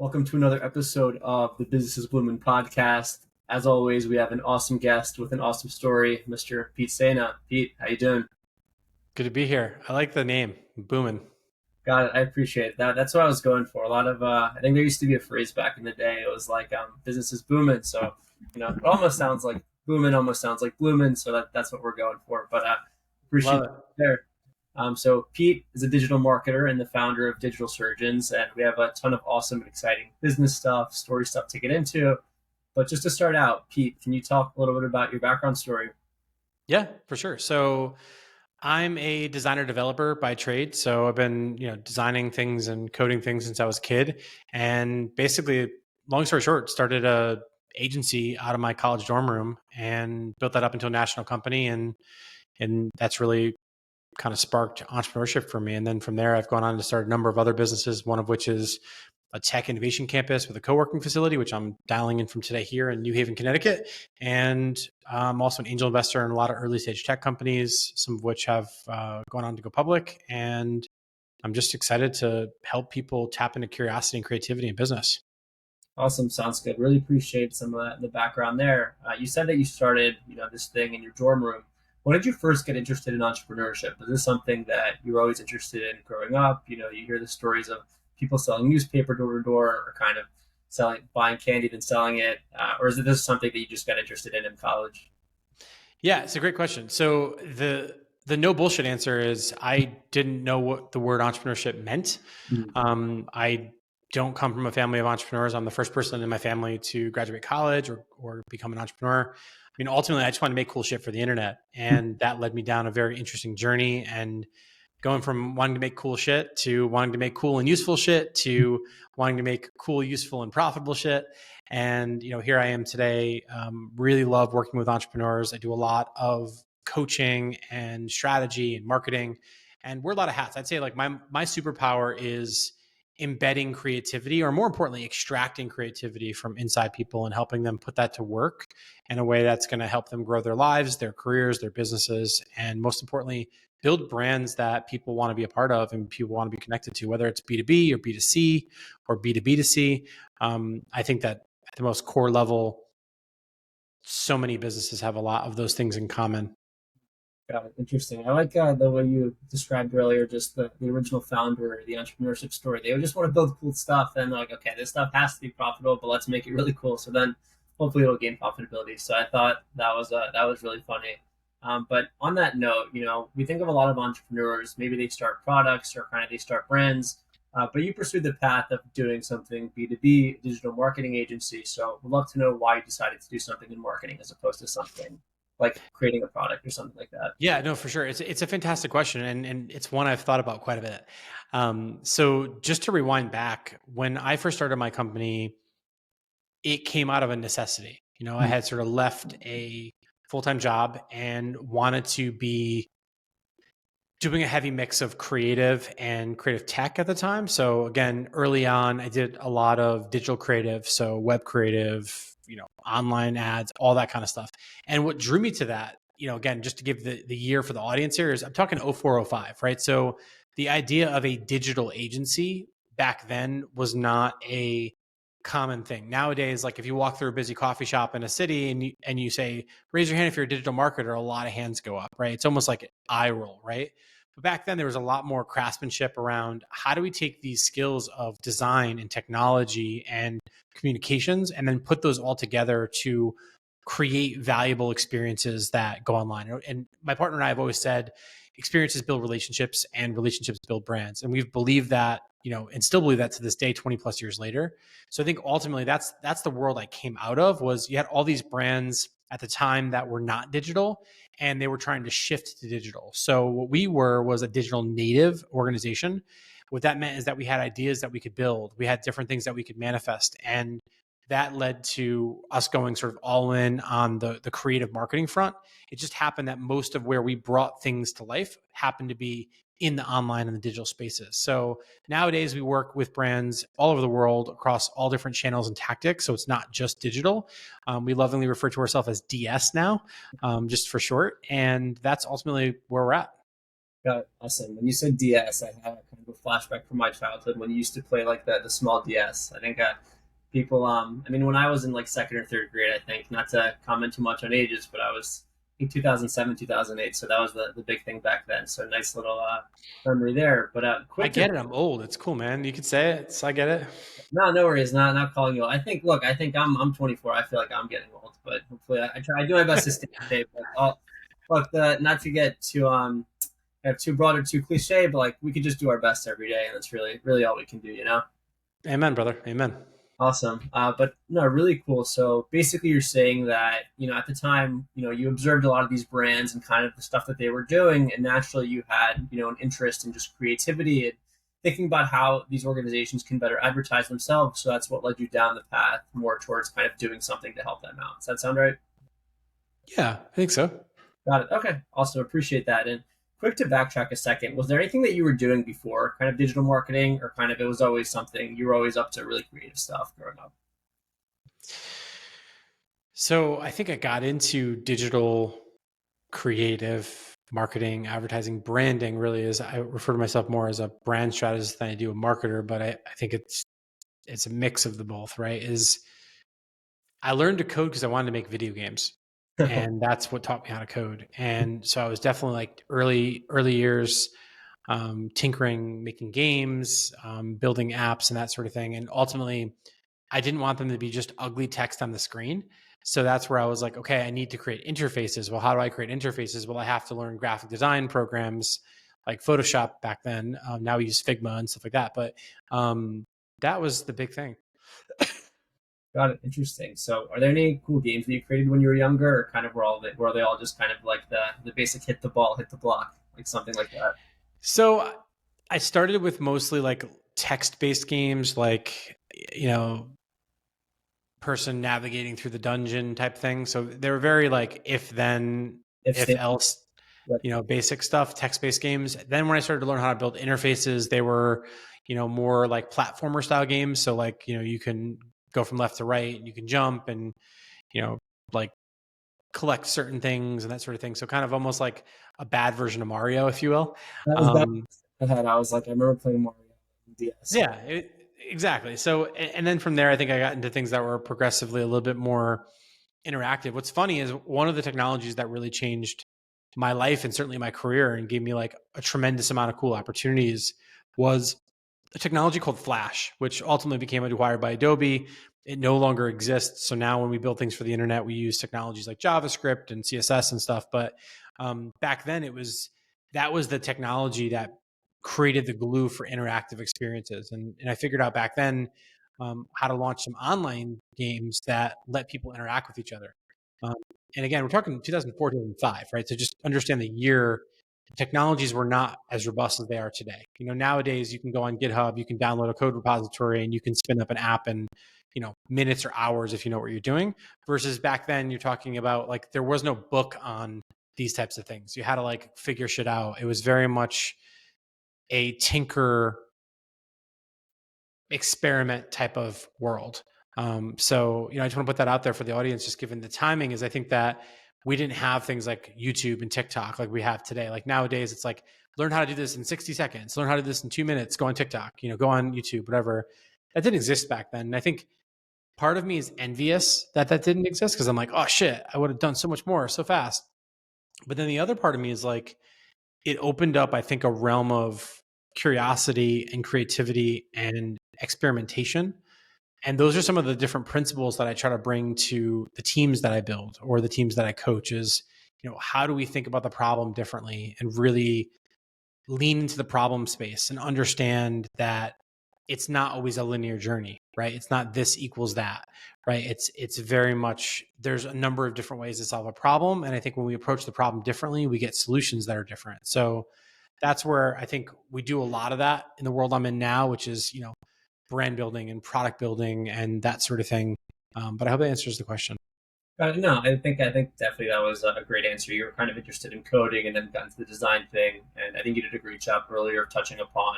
Welcome to another episode of the Business is Blumin podcast. As always, we have an awesome guest with an awesome story, Mr. Pete Sena. Pete, how you doing? Good to be here. I like the name, Boomin. Got it. I appreciate that. That's what I was going for. A lot of, I think there used to be a phrase back in the day. It was like, business is booming. So, it almost sounds like booming, almost sounds like blooming. So that's what we're going for. But appreciate Love it it. there. So Pete is a digital marketer and the founder of Digital Surgeons, and we have a ton of awesome and exciting business stuff, story stuff to get into. But just to start out, Pete, can you talk a little bit about your background story? Yeah, for sure. So I'm a designer developer by trade. So I've been, designing things and coding things since I was a kid. And basically, long story short, started a agency out of my college dorm room and built that up into a national company. And that's really kind of sparked entrepreneurship for me. And then from there, I've gone on to start a number of other businesses, one of which is a tech innovation campus with a co-working facility, which I'm dialing in from today here in New Haven, Connecticut. And I'm also an angel investor in a lot of early stage tech companies, some of which have gone on to go public. And I'm just excited to help people tap into curiosity and creativity in business. Awesome, sounds good. Really appreciate some of that in the background there. You said that you started, this thing in your dorm room. When did you first get interested in entrepreneurship? Was this something that you were always interested in growing up? You hear the stories of people selling newspaper door to door, or kind of buying candy then selling it, or is it this something that you just got interested in college? Yeah, it's a great question. So the no bullshit answer is I didn't know what the word entrepreneurship meant. Mm. I don't come from a family of entrepreneurs. I'm the first person in my family to graduate college or become an entrepreneur. I mean, ultimately, I just wanted to make cool shit for the internet. And that led me down a very interesting journey. And going from wanting to make cool shit to wanting to make cool and useful shit to wanting to make cool, useful, and profitable shit. And here I am today. Really love working with entrepreneurs. I do a lot of coaching and strategy and marketing, and wear a lot of hats. I'd say like my superpower is embedding creativity, or more importantly, extracting creativity from inside people and helping them put that to work in a way that's going to help them grow their lives, their careers, their businesses, and most importantly, build brands that people want to be a part of and people want to be connected to, whether it's B2B or B2C or B2B2C. I think that at the most core level, so many businesses have a lot of those things in common. Got it. Interesting. I like the way you described earlier, just the original founder, the entrepreneurship story. They would just want to build cool stuff, and they're like, okay, this stuff has to be profitable, but let's make it really cool. So then, hopefully, it'll gain profitability. So I thought that was really funny. But on that note, we think of a lot of entrepreneurs. Maybe they start products or kind of they start brands, but you pursued the path of doing something B2B, digital marketing agency. So we'd love to know why you decided to do something in marketing as opposed to something like creating a product or something like that. Yeah, no, for sure. It's a fantastic question, and it's one I've thought about quite a bit. So just to rewind back, when I first started my company, it came out of a necessity. I had sort of left a full-time job and wanted to be doing a heavy mix of creative and creative tech at the time. So again, early on, I did a lot of digital creative, so web creative, online ads, all that kind of stuff. And what drew me to that, again, just to give the year for the audience here, is I'm talking 0405, right? So the idea of a digital agency back then was not a common thing. Nowadays, like if you walk through a busy coffee shop in a city and you say, raise your hand if you're a digital marketer, a lot of hands go up, right? It's almost like an eye roll, right? But back then, there was a lot more craftsmanship around how do we take these skills of design and technology and communications and then put those all together to create valuable experiences that go online. And my partner and I have always said experiences build relationships and relationships build brands. And we've believed that, and still believe that to this day, 20 plus years later. So I think ultimately that's the world I came out of. Was you had all these brands at the time that were not digital and they were trying to shift to digital. So what we were was a digital native organization. What that meant is that we had ideas that we could build. We had different things that we could manifest. And that led to us going sort of all in on the creative marketing front. It just happened that most of where we brought things to life happened to be in the online and the digital spaces. So nowadays we work with brands all over the world across all different channels and tactics. So it's not just digital. We lovingly refer to ourselves as DS now, just for short. And that's ultimately where we're at. Got it. Awesome. When you said DS, I had a kind of a flashback from my childhood when you used to play like the small DS. I think people, I mean, when I was in like second or third grade, I think, not to comment too much on ages, but I was in 2007, 2008. So that was the big thing back then. So nice little memory there. But I quick to get it. I'm old. It's cool, man. You could say it. I get it. no, no worries. Not calling you old. I think. Look, I think I'm 24. I feel like I'm getting old, but hopefully I try. I do my best to stay in shape. But look, not to get too too broad or too cliche, but like we could just do our best every day, and that's really all we can do. You know. Amen, brother. Amen. Awesome. But no, really cool. So basically, you're saying that, at the time, you observed a lot of these brands and kind of the stuff that they were doing, and naturally, you had, an interest in just creativity and thinking about how these organizations can better advertise themselves. So that's what led you down the path more towards kind of doing something to help them out. Does that sound right? Yeah, I think so. Got it. Okay. Awesome. Appreciate that. And quick to backtrack a second, was there anything that you were doing before, kind of digital marketing, or kind of it was always something you were always up to really creative stuff growing up? So I think I got into digital creative marketing, advertising, branding really is, I refer to myself more as a brand strategist than I do a marketer, but I think it's a mix of the both, right? Is I learned to code because I wanted to make video games. And that's what taught me how to code. And so I was definitely like early years, tinkering, making games, building apps and that sort of thing. And ultimately I didn't want them to be just ugly text on the screen. So that's where I was like, okay, I need to create interfaces. Well, how do I create interfaces? Well, I have to learn graphic design programs like Photoshop back then. Now we use Figma and stuff like that. But that was the big thing. Got it. Interesting. So, are there any cool games that you created when you were younger, or kind of were they all just kind of like the basic hit the ball, hit the block, like something like that? So I started with mostly like text based games, like, you know, person navigating through the dungeon type thing. So they were very like if then, If if state, else, like, basic stuff, text based games. Then when I started to learn how to build interfaces, they were, more like platformer style games. So like, you can go from left to right and you can jump and, you know, like collect certain things and that sort of thing. So kind of almost like a bad version of Mario, if you will. that was that Um, I had. I was like, I remember playing Mario on DS. yeah, exactly. So, and then from there, I think I got into things that were progressively a little bit more interactive. What's funny is one of the technologies that really changed my life and certainly my career and gave me like a tremendous amount of cool opportunities was a technology called Flash, which ultimately became acquired by Adobe. It no longer exists. So now when we build things for the internet, we use technologies like JavaScript and CSS and stuff. But back then that was the technology that created the glue for interactive experiences. And I figured out back then how to launch some online games that let people interact with each other. Um, and again, we're talking 2004, 2005, right? So just understand the year. Technologies were not as robust as they are today. Nowadays you can go on GitHub, you can download a code repository, and you can spin up an app in, minutes or hours if you know what you're doing. Versus back then, you're talking about like there was no book on these types of things. You had to like figure shit out. It was very much a tinker experiment type of world. So, I just want to put that out there for the audience, just given the timing is I think that we didn't have things like YouTube and TikTok like we have today. Like nowadays it's like, learn how to do this in 60 seconds, learn how to do this in 2 minutes, go on TikTok, go on YouTube, whatever. That didn't exist back then. And I think part of me is envious that that didn't exist because I'm like, oh shit, I would have done so much more so fast. But then the other part of me is like, it opened up, I think, a realm of curiosity and creativity and experimentation. And those are some of the different principles that I try to bring to the teams that I build or the teams that I coach is, how do we think about the problem differently and really lean into the problem space and understand that it's not always a linear journey, right? It's not this equals that, right? It's very much there's a number of different ways to solve a problem, and I think when we approach the problem differently, we get solutions that are different. So that's where I think we do a lot of that in the world I'm in now, which is brand building and product building and that sort of thing. But I hope that answers the question. No, I think definitely that was a great answer. You were kind of interested in coding and then got into the design thing, and I think you did a great job earlier of touching upon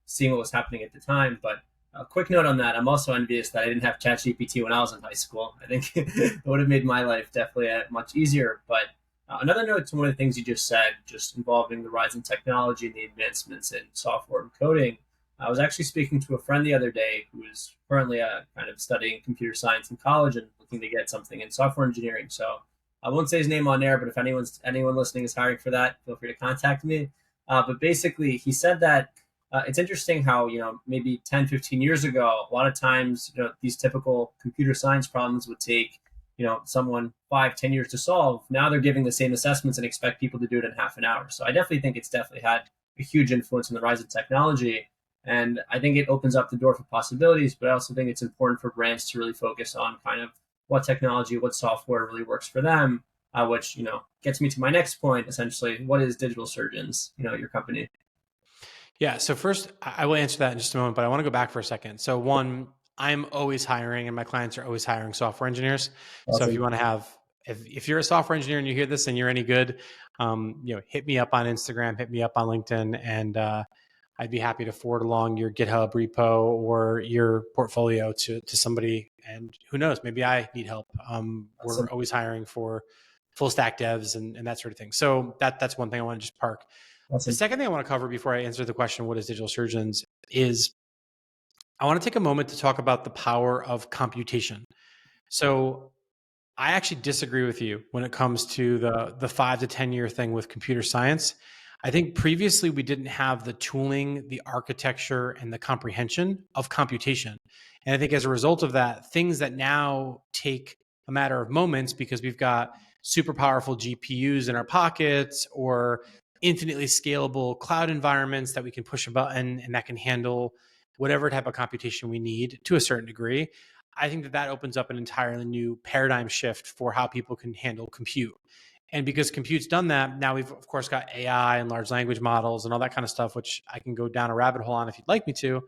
seeing what was happening at the time. But a quick note on that: I'm also envious that I didn't have ChatGPT when I was in high school. I think it would have made my life definitely much easier. But Another note to one of the things you just said, just involving the rise in technology and the advancements in software and coding. I was actually speaking to a friend the other day who is currently kind of studying computer science in college and looking to get something in software engineering. So I won't say his name on air, but if anyone listening is hiring for that, feel free to contact me. But basically, he said that it's interesting how, maybe 10, 15 years ago, a lot of times, these typical computer science problems would take, someone 5, 10 years to solve. Now they're giving the same assessments and expect people to do it in half an hour. So I definitely think it's definitely had a huge influence in the rise of technology. And I think it opens up the door for possibilities, but I also think it's important for brands to really focus on kind of what technology, what software really works for them, which, gets me to my next point, essentially, what is Digital Surgeons, your company? Yeah. So first, I will answer that in just a moment, but I want to go back for a second. So one, I'm always hiring, and my clients are always hiring software engineers. So if you Awesome. want to have, if you're a software engineer and you hear this and you're any good, hit me up on Instagram, hit me up on LinkedIn, and I'd be happy to forward along your GitHub repo or your portfolio to somebody. And who knows, maybe I need help. We're Awesome. always hiring for full stack devs and that sort of thing. So that's one thing I want to just park. The Awesome. second thing I want to cover before I answer the question, what is digital surgeons, is I want to take a moment to talk about the power of computation. So I actually disagree with you when it comes to the 5 to 10 year thing with computer science. I think previously we didn't have the tooling, the architecture, and the comprehension of computation. And I think as a result of that, things that now take a matter of moments because we've got super powerful GPUs in our pockets or infinitely scalable cloud environments that we can push a button and that can handle whatever type of computation we need to a certain degree. I think that opens up an entirely new paradigm shift for how people can handle compute. And because compute's done that, now we've of course got AI and large language models and all that kind of stuff, which I can go down a rabbit hole on if you'd like me to.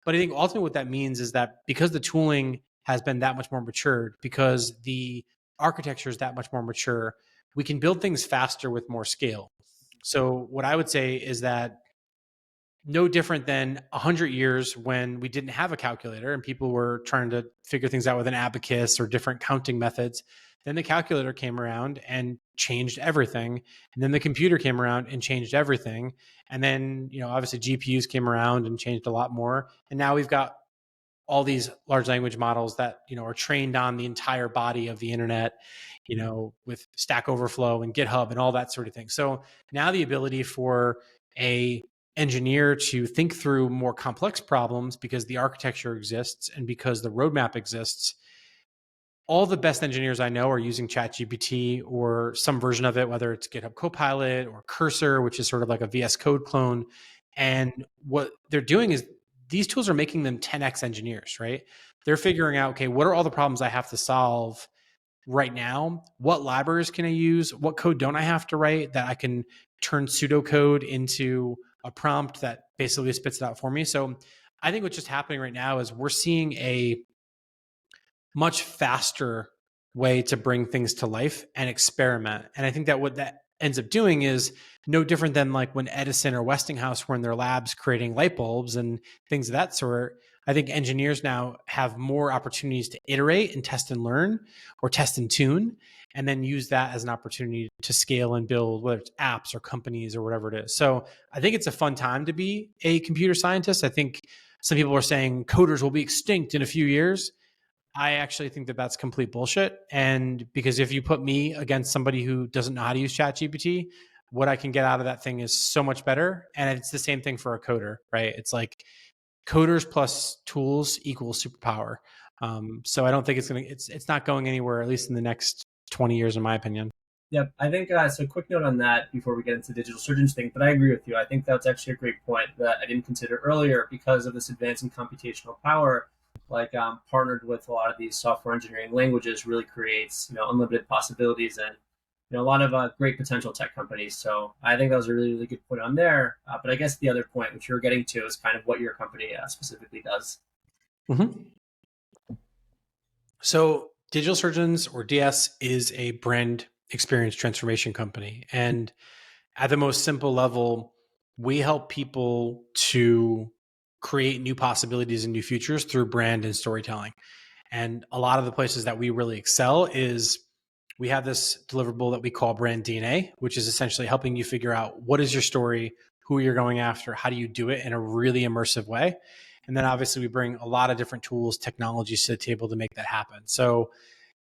But I think ultimately what that means is that because the tooling has been that much more matured, because the architecture is that much more mature, we can build things faster with more scale. So what I would say is that no different than 100 years when we didn't have a calculator and people were trying to figure things out with an abacus or different counting methods. Then the calculator came around and changed everything. And then the computer came around and changed everything. And then, obviously GPUs came around and changed a lot more. And now we've got all these large language models that, are trained on the entire body of the internet, with Stack Overflow and GitHub and all that sort of thing. So now the ability for a engineer to think through more complex problems because the architecture exists and because the roadmap exists. All the best engineers I know are using ChatGPT or some version of it, whether it's GitHub Copilot or Cursor, which is sort of like a VS Code clone. And what they're doing is these tools are making them 10x engineers, right? They're figuring out, okay, what are all the problems I have to solve right now? What libraries can I use? What code don't I have to write that I can turn pseudocode into a prompt that basically spits it out for me? So I think what's just happening right now is we're seeing a much faster way to bring things to life and experiment. And I think that what that ends up doing is no different than like when Edison or Westinghouse were in their labs creating light bulbs and things of that sort. I think engineers now have more opportunities to iterate and test and learn or test and tune, and then use that as an opportunity to scale and build, whether it's apps or companies or whatever it is. So I think it's a fun time to be a computer scientist. I think some people are saying coders will be extinct in a few years. I actually think that that's complete bullshit. And because if you put me against somebody who doesn't know how to use ChatGPT, what I can get out of that thing is so much better. And it's the same thing for a coder, right? It's like coders plus tools equals superpower. So I don't think it's not going anywhere, at least in the next 20 years, in my opinion. Yep, I think so. Quick note on that before we get into digital surgeons thing, but I agree with you. I think that's actually a great point that I didn't consider earlier because of this advance in computational power. Like partnered with a lot of these software engineering languages, really creates unlimited possibilities and a lot of great potential tech companies. So I think that was a really really good point on there. But I guess the other point which you were getting to is kind of what your company specifically does. Mm-hmm. So Digital Surgeons, or DS, is a brand experience transformation company. And at the most simple level, we help people to create new possibilities and new futures through brand and storytelling. And a lot of the places that we really excel is we have this deliverable that we call brand DNA, which is essentially helping you figure out what is your story, who you're going after, how do you do it in a really immersive way. And then obviously we bring a lot of different tools, technologies to the table to make that happen. So,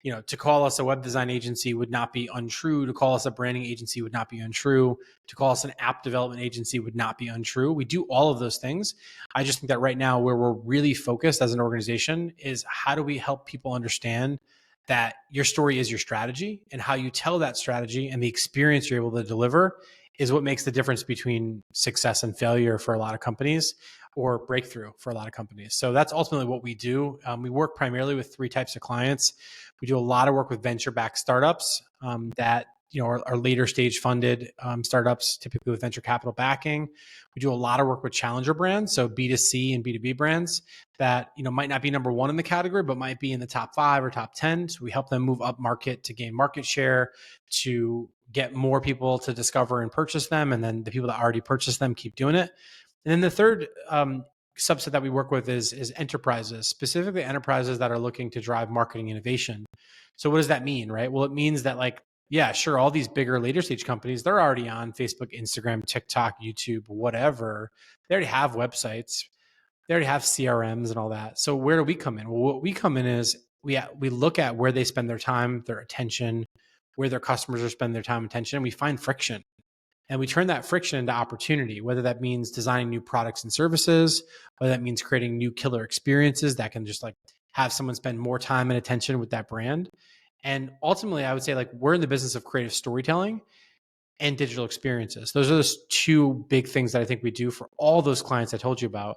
to call us a web design agency would not be untrue. To call us a branding agency would not be untrue. To call us an app development agency would not be untrue. We do all of those things. I just think that right now, where we're really focused as an organization is how do we help people understand that your story is your strategy, and how you tell that strategy and the experience you're able to deliver is what makes the difference between success and failure for a lot of companies, or breakthrough for a lot of companies. So that's ultimately what we do. We work primarily with three types of clients. We do a lot of work with venture-backed startups that are later stage funded startups, typically with venture capital backing. We do a lot of work with challenger brands, so B2C and B2B brands that might not be number one in the category, but might be in the top 5 or top 10. So we help them move up market to gain market share, to get more people to discover and purchase them, and then the people that already purchase them keep doing it. And then the third subset that we work with is enterprises, specifically enterprises that are looking to drive marketing innovation. So what does that mean, right? Well, it means that yeah, sure, all these bigger later stage companies, they're already on Facebook, Instagram, TikTok, YouTube, whatever. They already have websites. They already have CRMs and all that. So where do we come in? Well, what we come in is we look at where they spend their time, their attention, where their customers are spending their time and attention, and we find friction. And we turn that friction into opportunity, whether that means designing new products and services, whether that means creating new killer experiences that can just have someone spend more time and attention with that brand. And ultimately, I would say we're in the business of creative storytelling and digital experiences. Those are the two big things that I think we do for all those clients I told you about.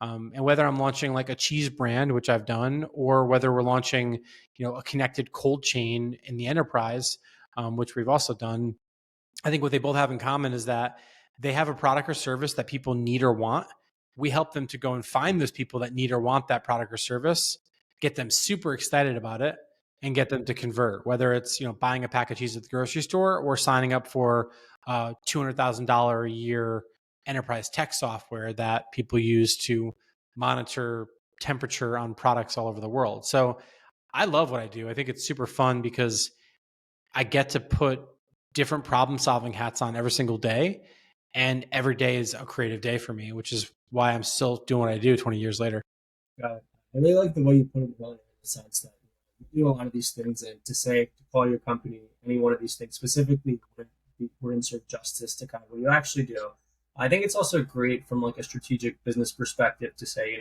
And whether I'm launching a cheese brand, which I've done, or whether we're launching, a connected cold chain in the enterprise, which we've also done, I think what they both have in common is that they have a product or service that people need or want. We help them to go and find those people that need or want that product or service, get them super excited about it, and get them to convert, whether it's buying a pack of cheese at the grocery store or signing up for $200,000 a year enterprise tech software that people use to monitor temperature on products all over the world. So I love what I do. I think it's super fun because I get to put different problem solving hats on every single day. And every day is a creative day for me, which is why I'm still doing what I do 20 years later. Got it. I really like the way you put it earlier in the sense that you do a lot of these things, and to call your company any one of these things specifically would insert justice to kind of what you actually do. I think it's also great from a strategic business perspective to say,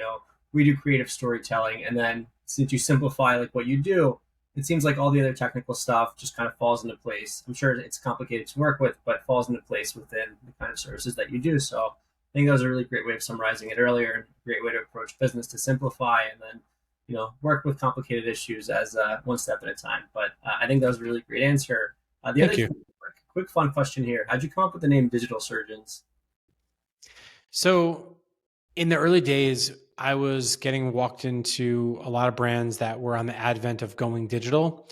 we do creative storytelling, and then since you simplify what you do, it seems like all the other technical stuff just kind of falls into place. I'm sure it's complicated to work with, but falls into place within the kind of services that you do. So I think that was a really great way of summarizing it earlier, and a great way to approach business, to simplify and then work with complicated issues as one step at a time. But I think that was a really great answer. The Thank other you. quick fun question here: how'd you come up with the name Digital Surgeons? So in the early days, I was getting walked into a lot of brands that were on the advent of going digital.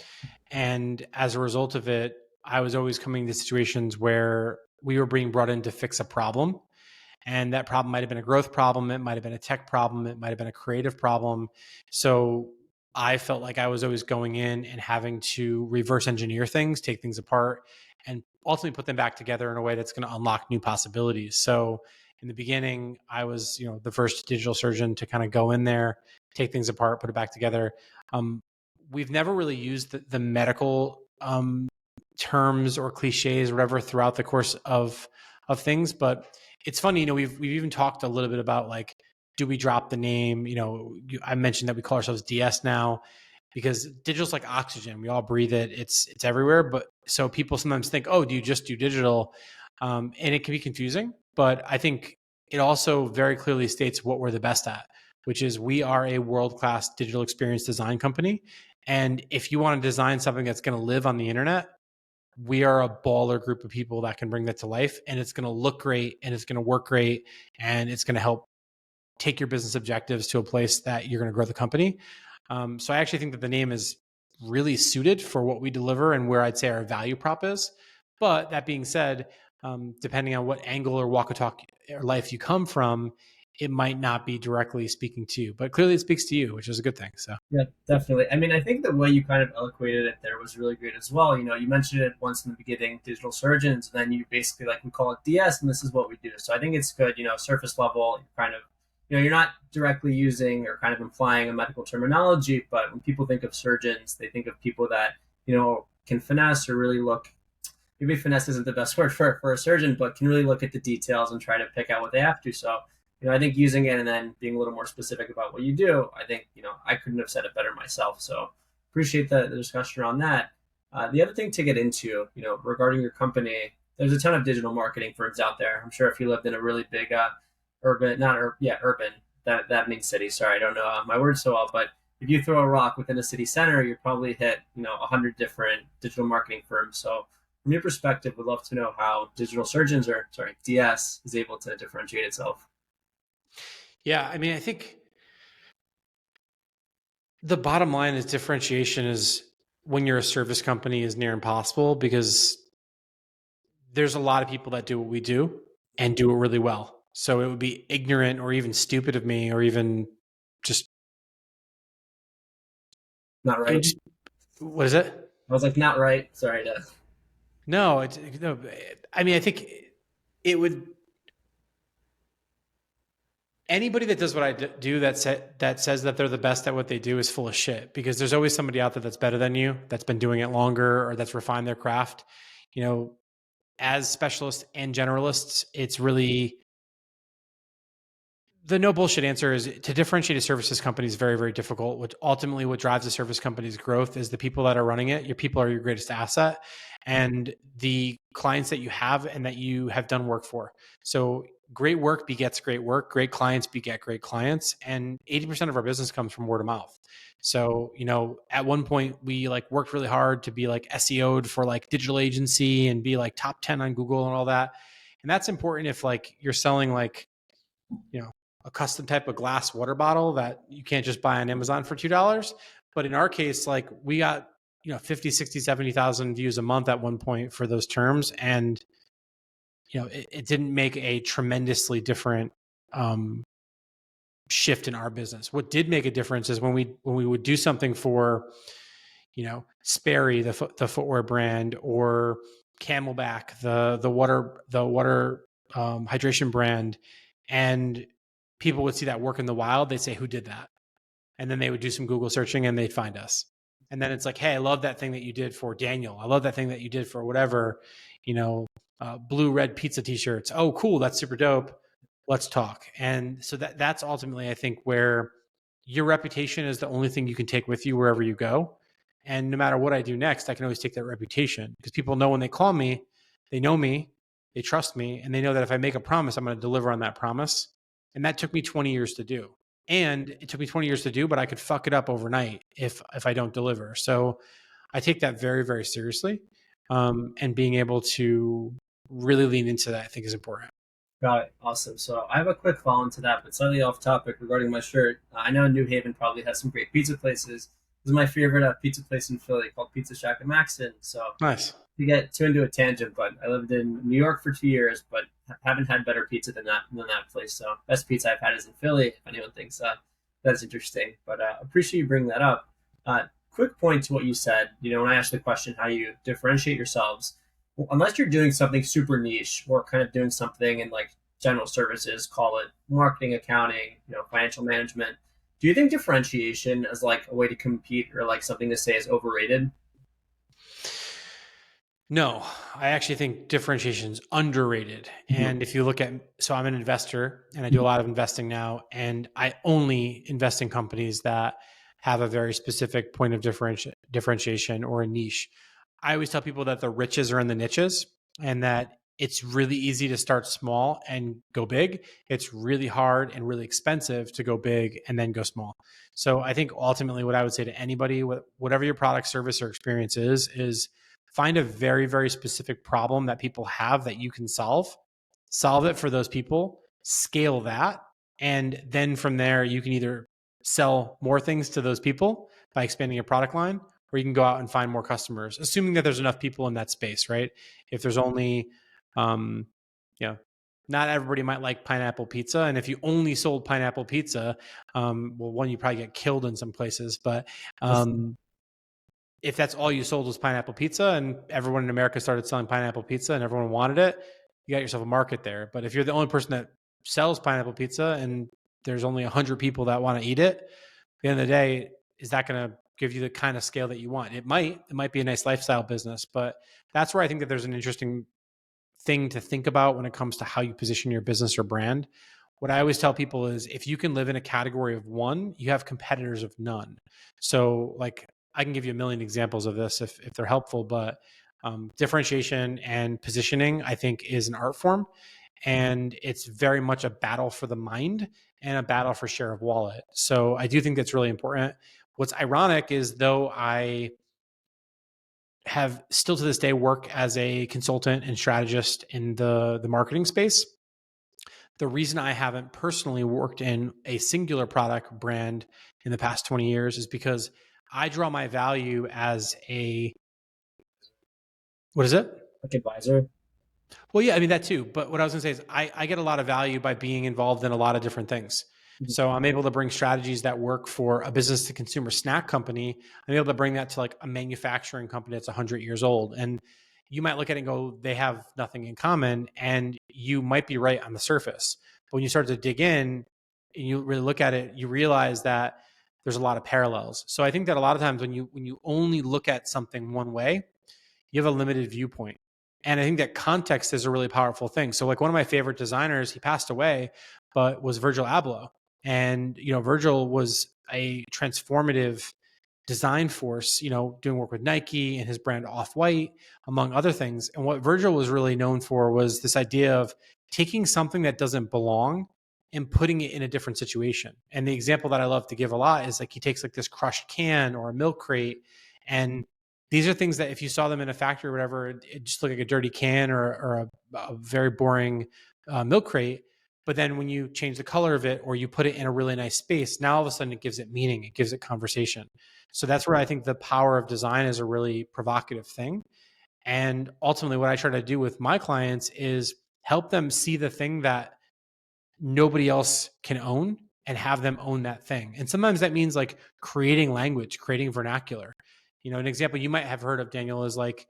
And as a result of it, I was always coming to situations where we were being brought in to fix a problem. And that problem might have been a growth problem. It might have been a tech problem. It might have been a creative problem. So I felt like I was always going in and having to reverse engineer things, take things apart, and ultimately put them back together in a way that's going to unlock new possibilities. So in the beginning, I was, the first digital surgeon to kind of go in there, take things apart, put it back together. We've never really used the medical terms or cliches or whatever throughout the course of things, but it's funny, we've even talked a little bit about do we drop the name? I mentioned that we call ourselves DS now because digital's like oxygen. We all breathe it. It's everywhere. But so people sometimes think, oh, do you just do digital? And it can be confusing. But I think it also very clearly states what we're the best at, which is we are a world-class digital experience design company. And if you want to design something that's going to live on the internet, we are a baller group of people that can bring that to life, and it's going to look great and it's going to work great and it's going to help take your business objectives to a place that you're going to grow the company. So I actually think that the name is really suited for what we deliver and where I'd say our value prop is. But that being said, depending on what angle or walk of talk or life you come from, it might not be directly speaking to you, but clearly it speaks to you, which is a good thing. So Yeah, definitely. I mean, I think the way you kind of eloquated it there was really great as well. You mentioned it once in the beginning, digital surgeons, and then you basically like we call it DS, and this is what we do. So I think it's good, surface level, kind of, you're not directly using or kind of implying a medical terminology, but when people think of surgeons, they think of people that, can finesse or really look, maybe finesse isn't the best word for a surgeon, but can really look at the details and try to pick out what they have to. So, I think using it and then being a little more specific about what you do, I think, I couldn't have said it better myself. So appreciate the discussion on that. The other thing to get into, regarding your company, there's a ton of digital marketing firms out there. I'm sure if you lived in a really big urban, not yeah, urban, that means city. Sorry, I don't know my words so well, but if you throw a rock within a city center, you probably hit 100 different digital marketing firms. So from your perspective, we'd love to know how digital surgeons, or sorry, DS, is able to differentiate itself. yeah, I mean, I think the bottom line is differentiation is when you're a service company is near impossible because there's a lot of people that do what we do and do it really well. So it would be ignorant or even stupid of me or even just, Not it would right. just, what is it? I was like, not right. Sorry to. No, no, I mean, I think it would, anybody that does what I do that says that they're the best at what they do is full of shit because there's always somebody out there that's better than you, that's been doing it longer or that's refined their craft. You know, as specialists and generalists, it's really the no bullshit answer is to differentiate a services company is very, very difficult. What ultimately what drives a service company's growth is the people that are running it. Your people are your greatest asset and the clients that you have and that you have done work for. So great work begets great work. Great clients beget great clients. And 80% of our business comes from word of mouth. So, at one point we like worked really hard to be like SEO'd for like digital agency and be like top 10 on Google and all that. And that's important if like you're selling like, a custom type of glass water bottle that you can't just buy on Amazon for $2. But in our case, like we got, 50, 60, 70,000 views a month at one point for those terms. And, it didn't make a tremendously different shift in our business. What did make a difference is when we would do something for, Sperry, the footwear brand, or Camelback, the water hydration brand, and people would see that work in the wild. They'd say, "Who did that?" And then they would do some Google searching and they'd find us. And then it's like, "Hey, I love that thing that you did for Daniel. I love that thing that you did for whatever, blue red pizza t-shirts. Oh, cool, that's super dope. Let's talk." And so that's ultimately, I think, where your reputation is the only thing you can take with you wherever you go. And no matter what I do next, I can always take that reputation because people know when they call me, they know me, they trust me, and they know that if I make a promise, I'm going to deliver on that promise. And that took me 20 years to do. And it took me 20 years to do, but I could fuck it up overnight if I don't deliver. So I take that very, very seriously. And being able to really lean into that, I think, is important. Got it. Awesome. So I have a quick follow on to that, but slightly off topic regarding my shirt. I know New Haven probably has some great pizza places. This is my favorite pizza place in Philly called Pizza Shack in Maxton. So Nice. to get too into a tangent, but I lived in New York for 2 years, but haven't had better pizza than that place. So best pizza I've had is in Philly. If anyone thinks that's interesting, but appreciate you bringing that up. Quick point to what you said. When I asked the question, how you differentiate yourselves, unless you're doing something super niche or kind of doing something in like general services, call it marketing, accounting, financial management. Do you think differentiation is like a way to compete or like something to say is overrated? No, I actually think differentiation is underrated. Mhm. And if you look at, so I'm an investor and I do a lot of investing now, and I only invest in companies that have a very specific point of differentiation or a niche. I always tell people that the riches are in the niches and that it's really easy to start small and go big. It's really hard and really expensive to go big and then go small. So I think ultimately what I would say to anybody, whatever your product, service, or experience is find a very, very specific problem that people have that you can solve it for those people, scale that. And then from there, you can either sell more things to those people by expanding your product line, or you can go out and find more customers, assuming that there's enough people in that space, right? If there's only, um, you know, not everybody might like pineapple pizza. And if you only sold pineapple pizza, well, one, you probably get killed in some places. But if that's all you sold was pineapple pizza and everyone in America started selling pineapple pizza and everyone wanted it, you got yourself a market there. But if you're the only person that sells pineapple pizza and there's only 100 people that want to eat it, at the end of the day, is that going to give you the kind of scale that you want? It might be a nice lifestyle business, but that's where I think that there's an interesting thing to think about when it comes to how you position your business or brand. What I always tell people is if you can live in a category of one, you have competitors of none. So like I can give you a million examples of this if they're helpful, but differentiation and positioning, I think, is an art form. And it's very much a battle for the mind and a battle for share of wallet. So I do think that's really important. What's ironic is though I have still to this day work as a consultant and strategist in the marketing space. The reason I haven't personally worked in a singular product brand in the past 20 years is because I draw my value as a, what is it? Like advisor. Well, yeah, I mean that too. But what I was going to say is I get a lot of value by being involved in a lot of different things. Mhm. So I'm able to bring strategies that work for a business to consumer snack company. I'm able to bring that to like a manufacturing company that's 100 years old. And you might look at it and go, they have nothing in common. And you might be right on the surface. But when you start to dig in and you really look at it, you realize that there's a lot of parallels. So I think that a lot of times when you only look at something one way, you have a limited viewpoint. And I think that context is a really powerful thing. So like one of my favorite designers, he passed away, but was Virgil Abloh. And, Virgil was a transformative design force, doing work with Nike and his brand Off-White, among other things. And what Virgil was really known for was this idea of taking something that doesn't belong and putting it in a different situation. And the example that I love to give a lot is like he takes like this crushed can or a milk crate, and these are things that if you saw them in a factory or whatever, it just looked like a dirty can or a very boring milk crate. But then when you change the color of it or you put it in a really nice space, now all of a sudden it gives it meaning, it gives it conversation. So that's where I think the power of design is a really provocative thing. And ultimately, what I try to do with my clients is help them see the thing that nobody else can own and have them own that thing. And sometimes that means like creating language, creating vernacular. An example you might have heard of, Daniel, is like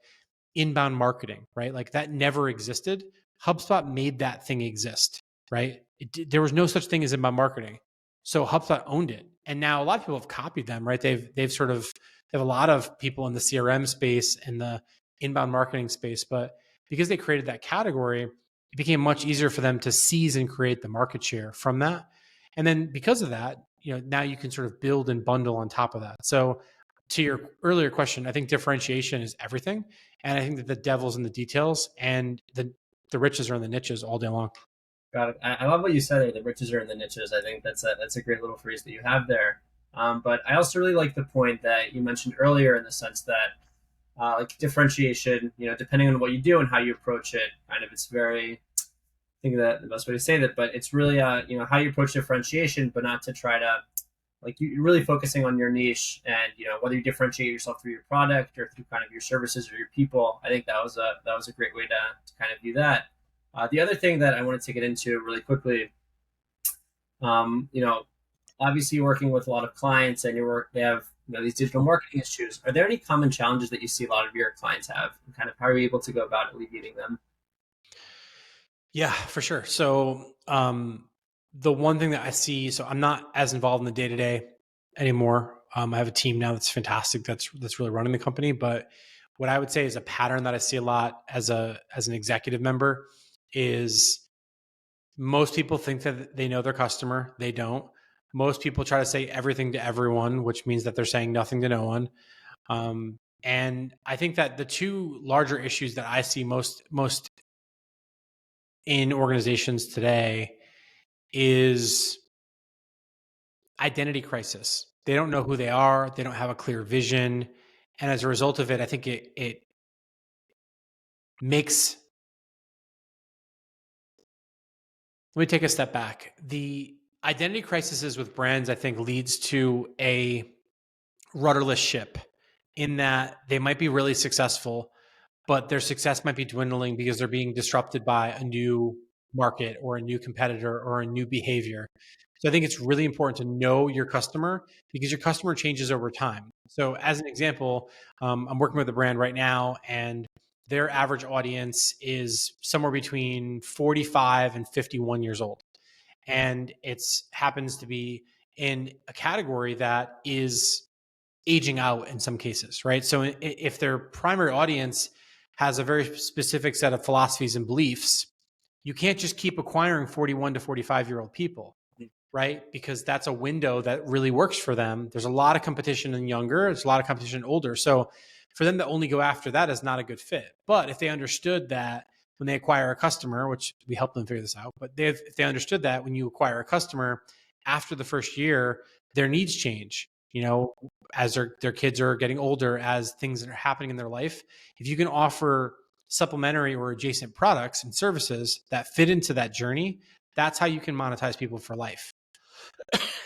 inbound marketing, right? Like that never existed. HubSpot made that thing exist, right? There was no such thing as inbound marketing. So HubSpot owned it. And now a lot of people have copied them, right? They've sort of, they have a lot of people in the CRM space and the inbound marketing space, but because they created that category, it became much easier for them to seize and create the market share from that. And then because of that, now you can sort of build and bundle on top of that. So to your earlier question, I think differentiation is everything. And I think that the devil's in the details and the riches are in the niches all day long. Got it. I love what you said there. The riches are in the niches. I think that's a great little phrase that you have there. But I also really like the point that you mentioned earlier in the sense that like differentiation, depending on what you do and how you approach it, kind of it's very, I think that the best way to say that, but it's really how you approach differentiation, but not to try to like you're really focusing on your niche and whether you differentiate yourself through your product or through kind of your services or your people. I think that was a great way to kind of view that. The other thing that I wanted to get into really quickly, um, you know, obviously you're working with a lot of clients and they have these digital marketing issues. Are there any common challenges that you see a lot of your clients have? And kind of how are you able to go about alleviating them? Yeah, for sure. So the one thing that I see, so I'm not as involved in the day to day anymore. I have a team now that's fantastic. That's really running the company. But what I would say is a pattern that I see a lot as an executive member is most people think that they know their customer. They don't. Most people try to say everything to everyone, which means that they're saying nothing to no one. And I think that the two larger issues that I see most in organizations today is identity crisis. They don't know who they are. They don't have a clear vision. And as a result of it, I think it makes, let me take a step back. The identity crises with brands, I think, leads to a rudderless ship in that they might be really successful, but their success might be dwindling because they're being disrupted by a new market or a new competitor or a new behavior. So I think it's really important to know your customer because your customer changes over time. So as an example, I'm working with a brand right now, and their average audience is somewhere between 45 and 51 years old. And it's happens to be in a category that is aging out in some cases, right? So if their primary audience has a very specific set of philosophies and beliefs, you can't just keep acquiring 41 to 45-year-old people, right? Because that's a window that really works for them. There's a lot of competition in younger, there's a lot of competition in older. So for them to only go after that is not a good fit. But if they understood that when they acquire a customer, which we help them figure this out, but if they understood that when you acquire a customer after the first year, their needs change, as their kids are getting older, as things that are happening in their life. If you can offer supplementary or adjacent products and services that fit into that journey, that's how you can monetize people for life.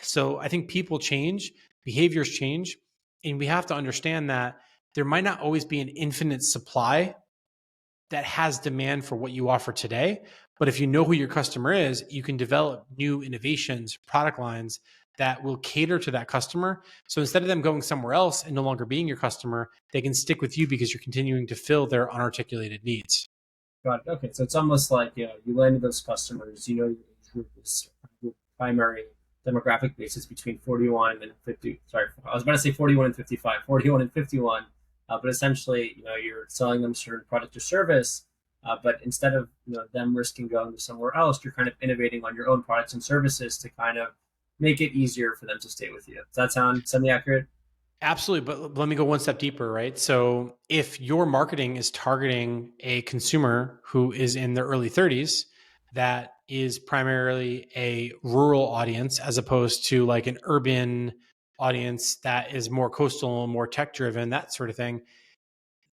So I think people change, behaviors change, and we have to understand that there might not always be an infinite supply that has demand for what you offer today. But if you know who your customer is, you can develop new innovations, product lines that will cater to that customer. So instead of them going somewhere else and no longer being your customer, they can stick with you because you're continuing to fill their unarticulated needs. Got it. Okay, so it's almost like you landed those customers. You know, your age group is primary demographic basis between 41 and 50. Sorry, I was about to say 41 and 55, 41 and 51. But essentially, you're selling them a certain product or service. But instead of them risking going to somewhere else, you're kind of innovating on your own products and services to kind of make it easier for them to stay with you. Does that sound semi-accurate? Absolutely. But let me go one step deeper, right? So if your marketing is targeting a consumer who is in their early 30s, that is primarily a rural audience as opposed to like an urban audience that is more coastal, more tech driven, that sort of thing.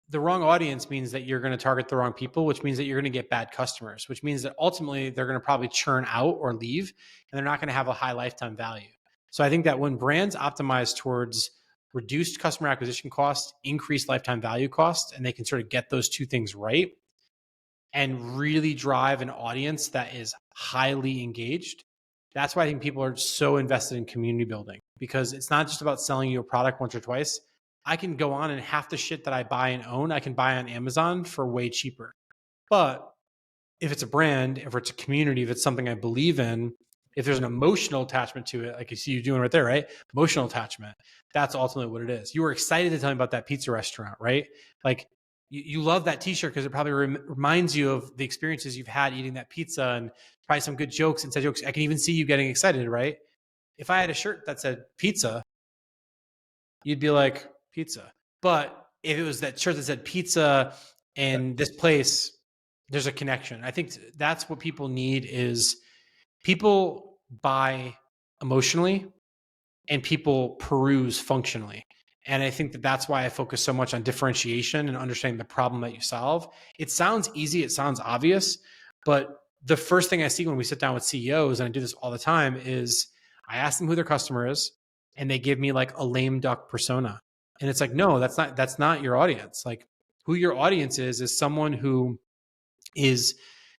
The wrong audience means that you're going to target the wrong people, which means that you're going to get bad customers, which means that ultimately they're going to probably churn out or leave, and they're not going to have a high lifetime value. So I think that when brands optimize towards reduced customer acquisition costs, increased lifetime value costs, and they can sort of get those two things right and really drive an audience that is highly engaged, that's why I think people are so invested in community building, because it's not just about selling you a product once or twice. I can go on and half the shit that I buy and own, I can buy on Amazon for way cheaper. But if it's a brand, if it's a community, if it's something I believe in, if there's an emotional attachment to it, like you see you doing right there, right? Emotional attachment. That's ultimately what it is. You were excited to tell me about that pizza restaurant, right? Like you love that t-shirt because it probably reminds you of the experiences you've had eating that pizza and probably some good jokes, inside jokes. I can even see you getting excited, right? If I had a shirt that said pizza, you'd be like, pizza. But if it was that shirt that said pizza and this place, there's a connection. I think that's what people need is people buy emotionally and people peruse functionally. And I think that that's why I focus so much on differentiation and understanding the problem that you solve. It sounds easy, it sounds obvious, but the first thing I see when we sit down with CEOs, and I do this all the time, is I ask them who their customer is, and they give me like a lame duck persona. And it's like, no, that's not your audience. Like who your audience is someone who is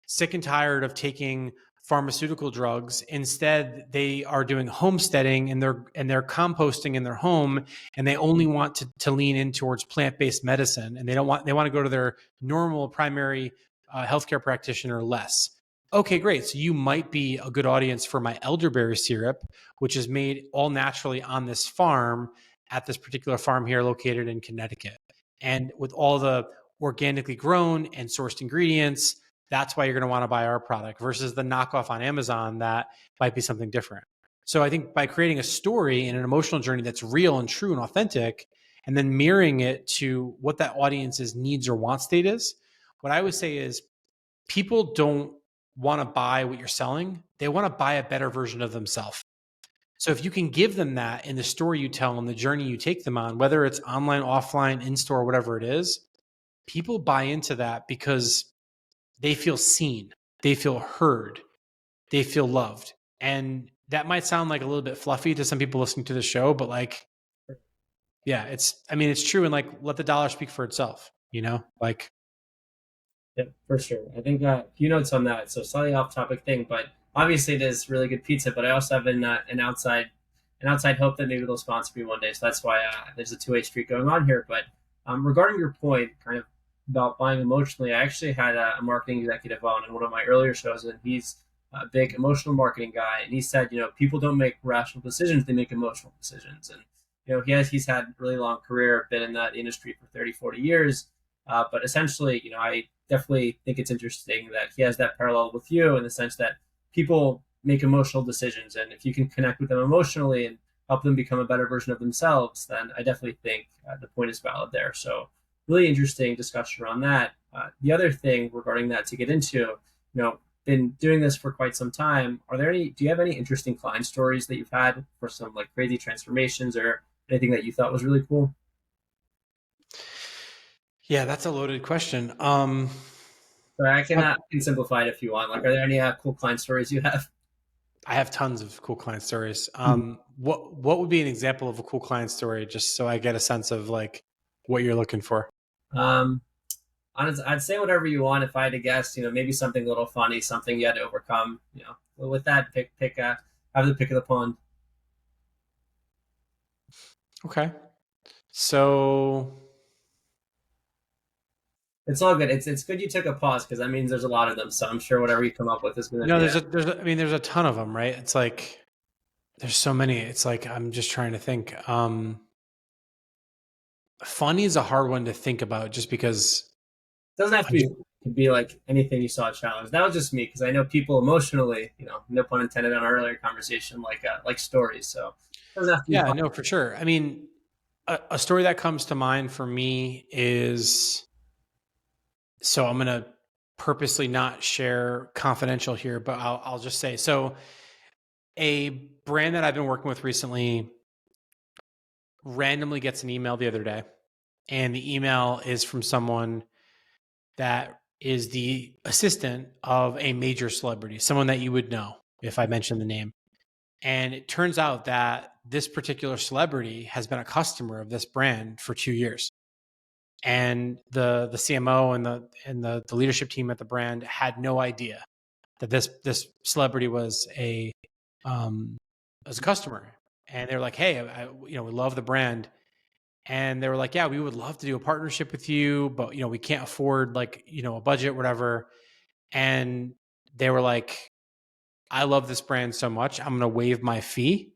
sick and tired of taking pharmaceutical drugs. Instead, they are doing homesteading and they're composting in their home, and they only want to lean in towards plant-based medicine, and they want to go to their normal primary healthcare practitioner less. Okay, great. So you might be a good audience for my elderberry syrup, which is made all naturally on this farm at this particular farm here located in Connecticut. And with all the organically grown and sourced ingredients, that's why you're going to want to buy our product versus the knockoff on Amazon that might be something different. So I think by creating a story and an emotional journey that's real and true and authentic, and then mirroring it to what that audience's needs or want state is, what I would say is people don't want to buy what you're selling. They want to buy a better version of themselves. So if you can give them that in the story you tell them, the journey you take them on, whether it's online, offline, in store, whatever it is, people buy into that because they feel seen, they feel heard, they feel loved. And that might sound like a little bit fluffy to some people listening to the show, but like, yeah, it's true. And like, let the dollar speak for itself, like, Yeah, for sure. I think a few notes on that. So slightly off topic thing, but obviously it is really good pizza. But I also have an outside hope that maybe they'll sponsor me one day. So that's why there's a two-way street going on here. But regarding your point, kind of about buying emotionally, I actually had a marketing executive on in one of my earlier shows, and he's a big emotional marketing guy, and he said, people don't make rational decisions; they make emotional decisions. And he's had a really long career, been in that industry for 30, 40 years. But essentially, I definitely think it's interesting that he has that parallel with you in the sense that people make emotional decisions, and if you can connect with them emotionally and help them become a better version of themselves, then I definitely think the point is valid there. So, really interesting discussion around that. The other thing regarding that to get into, been doing this for quite some time. Do you have any interesting client stories that you've had for some like crazy transformations or anything that you thought was really cool? Yeah, that's a loaded question. So I can simplify it if you want. Like, are there any cool client stories you have? I have tons of cool client stories. What would be an example of a cool client story, just so I get a sense of like what you're looking for? Um, Honestly, I'd say whatever you want. If I had to guess, maybe something a little funny, something you had to overcome. With that, have the pick of the pond. Okay. So It's all good. It's good you took a pause because that means there's a lot of them. So I'm sure whatever you come up with is gonna be I mean, there's a ton of them, right? It's like there's so many. It's like I'm just trying to think. Funny is a hard one to think about, just because it doesn't have I to be just, it could be like anything you saw a challenge. That was just me because I know people emotionally, no pun intended on our earlier conversation, like stories. So it doesn't have to be yeah, fun. no, for sure. I mean, a story that comes to mind for me is, so I'm gonna purposely not share confidential here, but I'll just say, so a brand that I've been working with recently randomly gets an email the other day, and the email is from someone that is the assistant of a major celebrity, someone that you would know if I mentioned the name. And it turns out that this particular celebrity has been a customer of this brand for 2 years. And the CMO and the leadership team at the brand had no idea that this celebrity um, was a customer. And they were like, "Hey, we love the brand." And they were like, "Yeah, we would love to do a partnership with you, but we can't afford like a budget, whatever." And they were like, "I love this brand so much, I'm going to waive my fee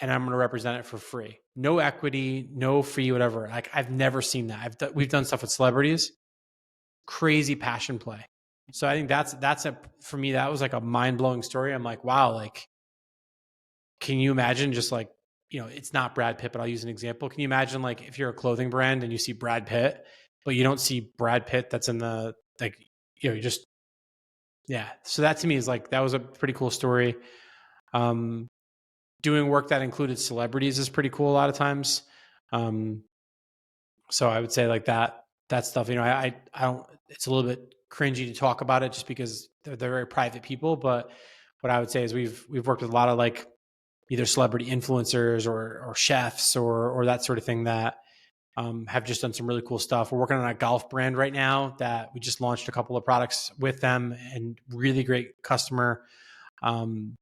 and I'm going to represent it for free. No equity, no fee, whatever." Like, I've never seen that. We've done stuff with celebrities, crazy passion play. So I think for me, that was like a mind blowing story. I'm like, wow, like, can you imagine just like, it's not Brad Pitt, but I'll use an example. Can you imagine like if you're a clothing brand and you see Brad Pitt, but you don't see Brad Pitt that's in the, like, you just, yeah. So that to me is like, that was a pretty cool story. Um, Doing work that included celebrities is pretty cool a lot of times. Um, so I would say like that stuff, I don't, it's a little bit cringy to talk about it just because they're very private people. But what I would say is we've worked with a lot of like either celebrity influencers or chefs or that sort of thing that have just done some really cool stuff. We're working on a golf brand right now that we just launched a couple of products with them, and really great customer. Um,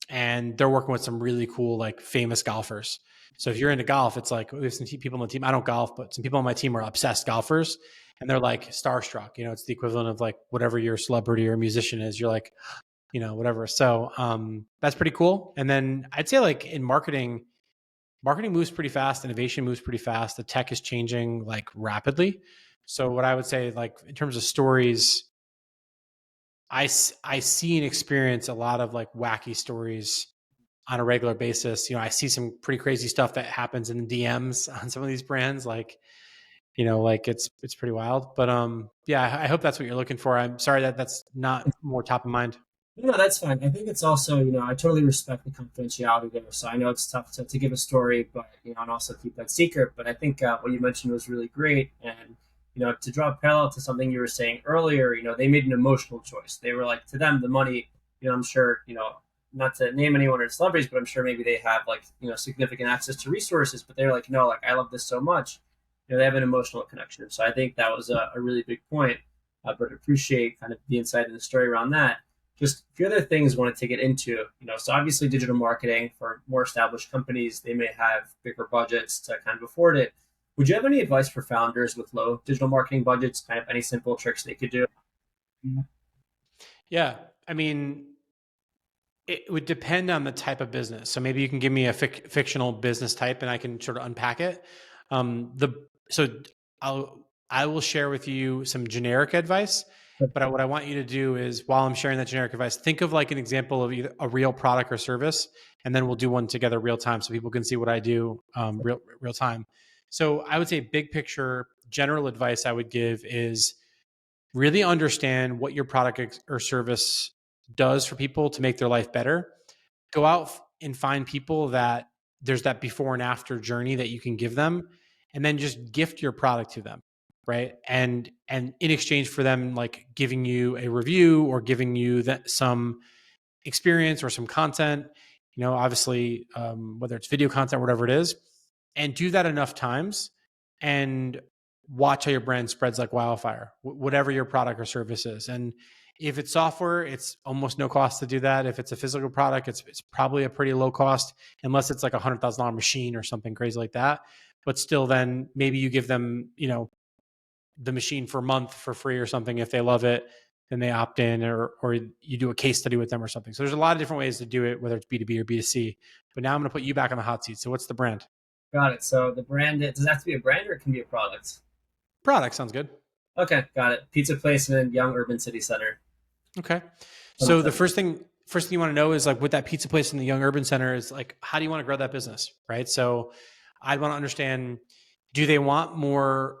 and they're working with some really cool, like, famous golfers. So if you're into golf, it's like we have some people on the team. I don't golf, but some people on my team are obsessed golfers, and they're like starstruck. It's the equivalent of like whatever your celebrity or musician is. You're like, whatever. So that's pretty cool. And then I'd say like in marketing moves pretty fast. Innovation moves pretty fast. The tech is changing like rapidly. So what I would say, like in terms of stories, I see and experience a lot of like wacky stories on a regular basis. I see some pretty crazy stuff that happens in the DMs on some of these brands. Like, like it's pretty wild. But yeah, I hope that's what you're looking for. I'm sorry that that's not more top of mind. No, that's fine. I think it's also, I totally respect the confidentiality there. So I know it's tough to give a story, but, and also keep that secret. But I think what you mentioned was really great. And, to draw a parallel to something you were saying earlier, they made an emotional choice. They were like, to them, the money, I'm sure, not to name anyone or celebrities, but I'm sure maybe they have like, significant access to resources. But they're like, no, like, I love this so much. They have an emotional connection. So I think that was a really big point. but appreciate kind of the insight and the story around that. Just a few other things I wanted to get into. So obviously digital marketing for more established companies, they may have bigger budgets to kind of afford it. Would you have any advice for founders with low digital marketing budgets? Kind of any simple tricks they could do? Yeah. I mean, it would depend on the type of business. So maybe you can give me a fictional business type and I can sort of unpack it. So I will share with you some generic advice, but what I want you to do is while I'm sharing that generic advice, think of like an example of either a real product or service, and then we'll do one together real time so people can see what I do real time. So I would say big picture general advice I would give is really understand what your product or service does for people to make their life better. Go out and find people that there's that before and after journey that you can give them, and then just gift your product to them, right? And in exchange for them like giving you a review or giving you some experience or some content, obviously, whether it's video content, whatever it is, and do that enough times and watch how your brand spreads like wildfire, whatever your product or service is. And if it's software, it's almost no cost to do that. If it's a physical product, it's probably a pretty low cost, unless it's like $100,000 machine or something crazy like that. But still, then maybe you give them, the machine for a month for free or something. If they love it, then they opt in, or you do a case study with them or something. So there's a lot of different ways to do it, whether it's B2B or B2C. But now I'm going to put you back on the hot seat. So what's the brand? Got it. So the brand, does it have to be a brand or it can be a product? Product sounds good. Okay, got it. Pizza place in a young urban city center. Okay. So the first thing you want to know is like with that pizza place in the young urban center is like, how do you want to grow that business? Right. So I'd want to understand, do they want more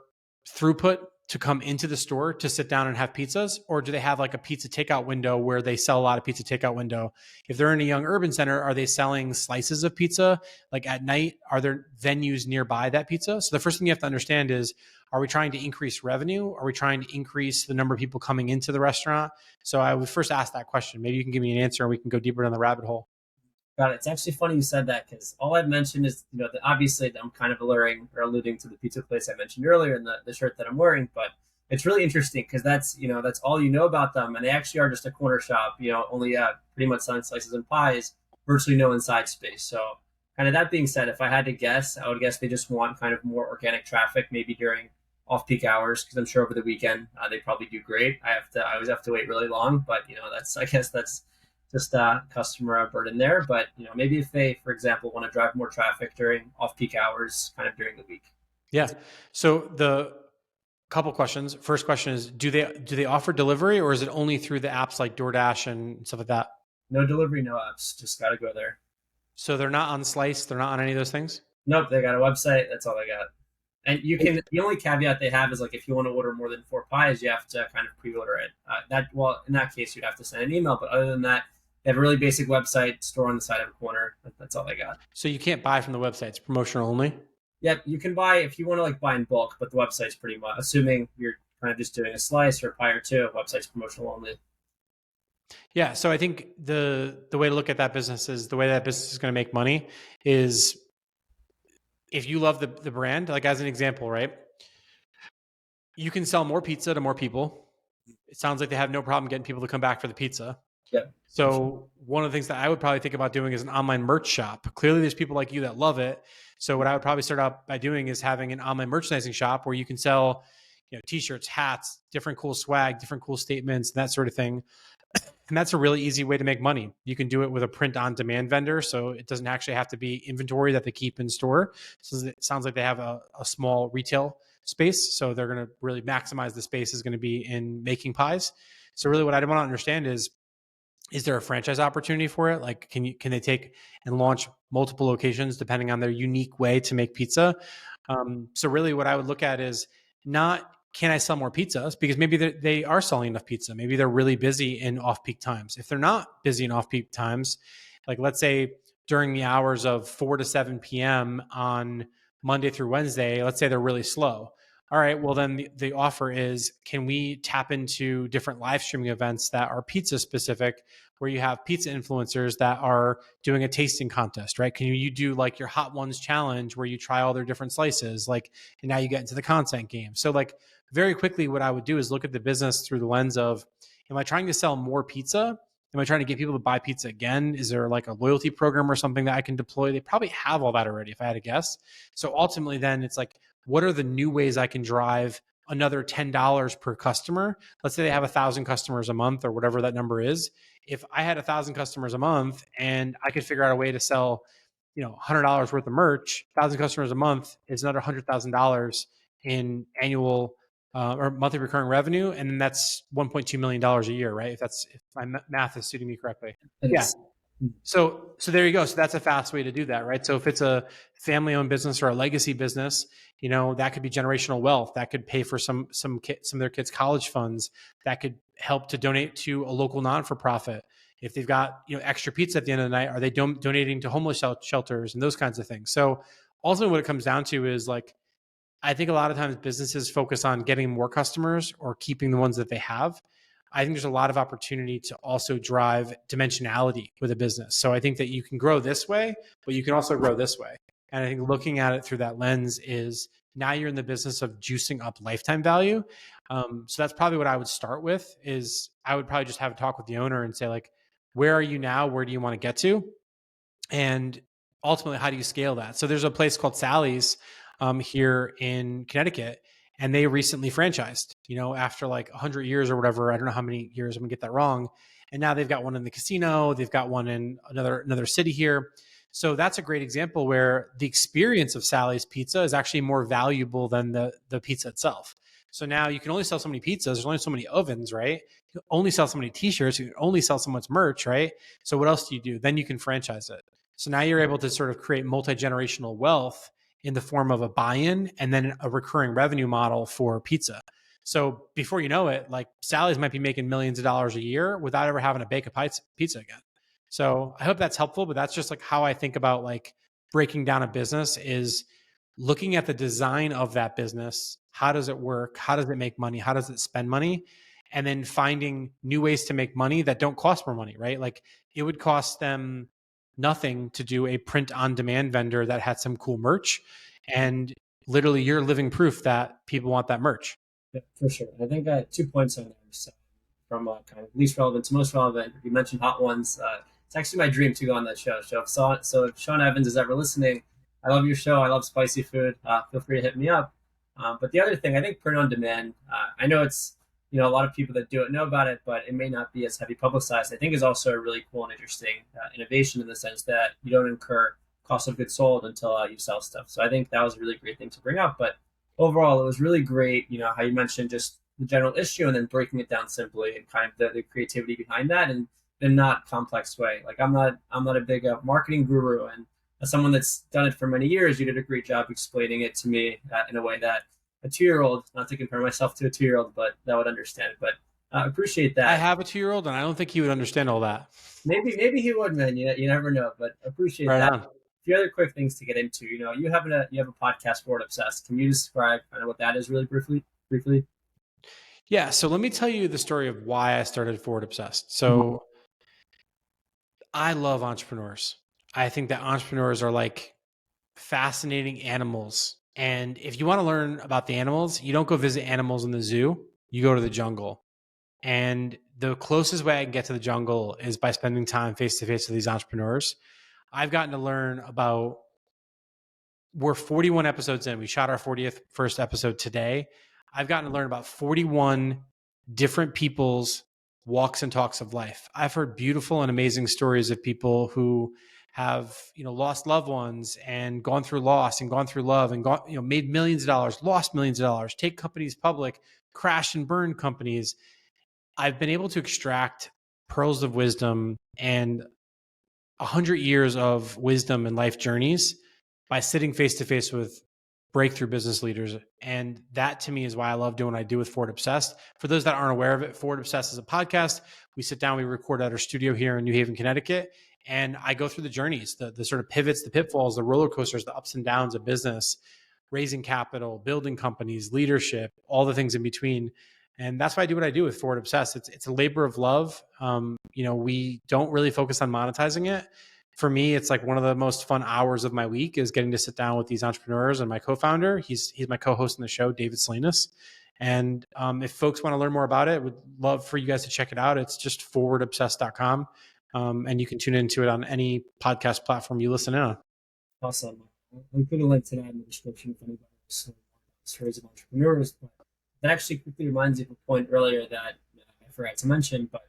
throughput to come into the store to sit down and have pizzas? Or do they have like a pizza takeout window where they sell a lot of pizza takeout window? If they're in a young urban center, are they selling slices of pizza? Like at night, are there venues nearby that pizza? So the first thing you have to understand is, are we trying to increase revenue? Are we trying to increase the number of people coming into the restaurant? So I would first ask that question. Maybe you can give me an answer and we can go deeper down the rabbit hole. Got it. It's actually funny you said that because all I've mentioned is, obviously I'm kind of alluring or alluding to the pizza place I mentioned earlier in the shirt that I'm wearing, but it's really interesting because that's all about them. And they actually are just a corner shop, only pretty much selling slices and pies, virtually no inside space. So kind of that being said, if I had to guess, I would guess they just want kind of more organic traffic, maybe during off peak hours, because I'm sure over the weekend they probably do great. I always have to wait really long, but I guess that's just customer burden there. But maybe if they, for example, want to drive more traffic during off-peak hours, kind of during the week. Yeah. So the couple questions. First question is, do they offer delivery, or is it only through the apps like DoorDash and stuff like that? No delivery, no apps. Just got to go there. So they're not on Slice. They're not on any of those things. Nope, they got a website. That's all they got. And the only caveat they have is like if you want to order more than 4 pies, you have to kind of pre-order it. In that case, you'd have to send an email. But other than that, they have a really basic website, store on the side of a corner. That's all they got. So you can't buy from the website. It's promotional only. Yep, you can buy if you want to like buy in bulk, but the website's pretty much assuming you're kind of just doing a slice or a pie or two. Website's promotional only. Yeah. So I think the way to look at that business is the way that business is going to make money is if you love the brand, like as an example, right? You can sell more pizza to more people. It sounds like they have no problem getting people to come back for the pizza. Yep. So one of the things that I would probably think about doing is an online merch shop. Clearly there's people like you that love it. So what I would probably start out by doing is having an online merchandising shop where you can sell, t-shirts, hats, different cool swag, different cool statements, that sort of thing. And that's a really easy way to make money. You can do it with a print on demand vendor. So it doesn't actually have to be inventory that they keep in store. So it sounds like they have a small retail space. So they're going to really maximize the space is going to be in making pies. So really what I want to understand is there a franchise opportunity for it? Like, can they take and launch multiple locations depending on their unique way to make pizza? So really what I would look at is not, can I sell more pizzas? Because maybe they are selling enough pizza. Maybe they're really busy in off-peak times. If they're not busy in off-peak times, like let's say during the hours of 4 to 7 p.m. on Monday through Wednesday, let's say they're really slow. all right, well then the offer is, can we tap into different live streaming events that are pizza specific, where you have pizza influencers that are doing a tasting contest, right? Can you do like your Hot Ones challenge where you try all their different slices, like, and now you get into the content game. So like very quickly, what I would do is look at the business through the lens of, am I trying to sell more pizza? Am I trying to get people to buy pizza again? Is there like a loyalty program or something that I can deploy? They probably have all that already, if I had to guess. So ultimately, then it's like, what are the new ways I can drive another $10 per customer? Let's say they have 1,000 customers a month or whatever that number is. If I had 1,000 customers a month and I could figure out a way to sell, $100 worth of merch, 1,000 customers a month is another $100,000 in annual or monthly recurring revenue, and then that's $1.2 million dollars a year, right? If my math is suiting me correctly. It Yeah. is. So there you go. So that's a fast way to do that, right? So if it's a family-owned business or a legacy business, that could be generational wealth. That could pay for some of their kids' college funds. That could help to donate to a local non-for-profit. If they've got extra pizza at the end of the night, are they donating to homeless shelters and those kinds of things? So ultimately, what it comes down to is like, I think a lot of times businesses focus on getting more customers or keeping the ones that they have. I think there's a lot of opportunity to also drive dimensionality with a business. So I think that you can grow this way, but you can also grow this way. And I think looking at it through that lens is, now you're in the business of juicing up lifetime value. So that's probably what I would start with. Is I would probably just have a talk with the owner and say, like, where are you now? Where do you want to get to? And ultimately, how do you scale that? So there's a place called Sally's here in Connecticut, and they recently franchised, after like 100 years or whatever. I don't know how many years, I'm gonna get that wrong. And now they've got one in the casino. They've got one in another city here. So that's a great example where the experience of Sally's Pizza is actually more valuable than the pizza itself. So now you can only sell so many pizzas. There's only so many ovens, right? You can only sell so many t-shirts. You can only sell so much merch, right? So what else do you do? Then you can franchise it. So now you're able to sort of create multi-generational wealth in the form of a buy-in and then a recurring revenue model for pizza. So before you know it, like Sally's might be making millions of dollars a year without ever having to bake a pizza again. So I hope that's helpful, but that's just like how I think about like breaking down a business, is looking at the design of that business. How does it work? How does it make money? How does it spend money? And then finding new ways to make money that don't cost more money, right? Like it would cost them nothing to do a print on demand vendor that had some cool merch. And literally you're living proof that people want that merch. Yeah, for sure. I think 2 points on there. So from kind of least relevant to most relevant, you mentioned Hot Ones. It's actually my dream to go on that show. So if Sean Evans is ever listening, I love your show. I love spicy food. Feel free to hit me up. But the other thing, I think print on demand. I know it's a lot of people that do it know about it, but it may not be as heavy publicized. I think is also a really cool and interesting innovation in the sense that you don't incur cost of goods sold until you sell stuff. So I think that was a really great thing to bring up. But overall, it was really great. How you mentioned just the general issue and then breaking it down simply and kind of the creativity behind that and in not complex way. Like I'm not a big marketing guru, and as someone that's done it for many years, you did a great job explaining it to me in a way that a 2-year-old, not to compare myself to a 2-year-old, but that would understand. But appreciate that. I have a 2-year-old and I don't think he would understand all that. Maybe he would, man. You never know. But appreciate Right that. on. A few other quick things to get into. You have a podcast, Forward Obsessed. Can you describe kind of what that is really briefly? Briefly. Yeah. So let me tell you the story of why I started Forward Obsessed. Mhm. So I love entrepreneurs. I think that entrepreneurs are like fascinating animals. And if you want to learn about the animals, you don't go visit animals in the zoo, you go to the jungle. And the closest way I can get to the jungle is by spending time face to face with these entrepreneurs. I've gotten to learn about, we're 41 episodes in. We shot our 40th first episode today. I've gotten to learn about 41 different people's walks and talks of life. I've heard beautiful and amazing stories of people who have, lost loved ones and gone through loss and gone through love and made millions of dollars, lost millions of dollars, take companies public, crash and burn companies. I've been able to extract pearls of wisdom and 100 years of wisdom and life journeys by sitting face to face with breakthrough business leaders. And that to me is why I love doing what I do with Forward Obsessed. For those that aren't aware of it, Forward Obsessed is a podcast. We sit down, we record at our studio here in New Haven, Connecticut. And I go through the journeys, the sort of pivots, the pitfalls, the roller coasters, the ups and downs of business raising capital, building companies, leadership, all the things in between. And that's why I do what I do with Forward Obsessed. It's a labor of love. We don't really focus on monetizing it. For me, it's like one of the most fun hours of my week is getting to sit down with these entrepreneurs and my co-founder. He's my co-host in the show, David Salinas. And if folks want to learn more about it, would love for you guys to check it out. It's just forwardobsessed.com. And you can tune into it on any podcast platform you listen in on. Awesome. I'll include a link to that in the description if anybody wants to know more about stories of entrepreneurs. But that actually quickly reminds me of a point earlier that I forgot to mention. But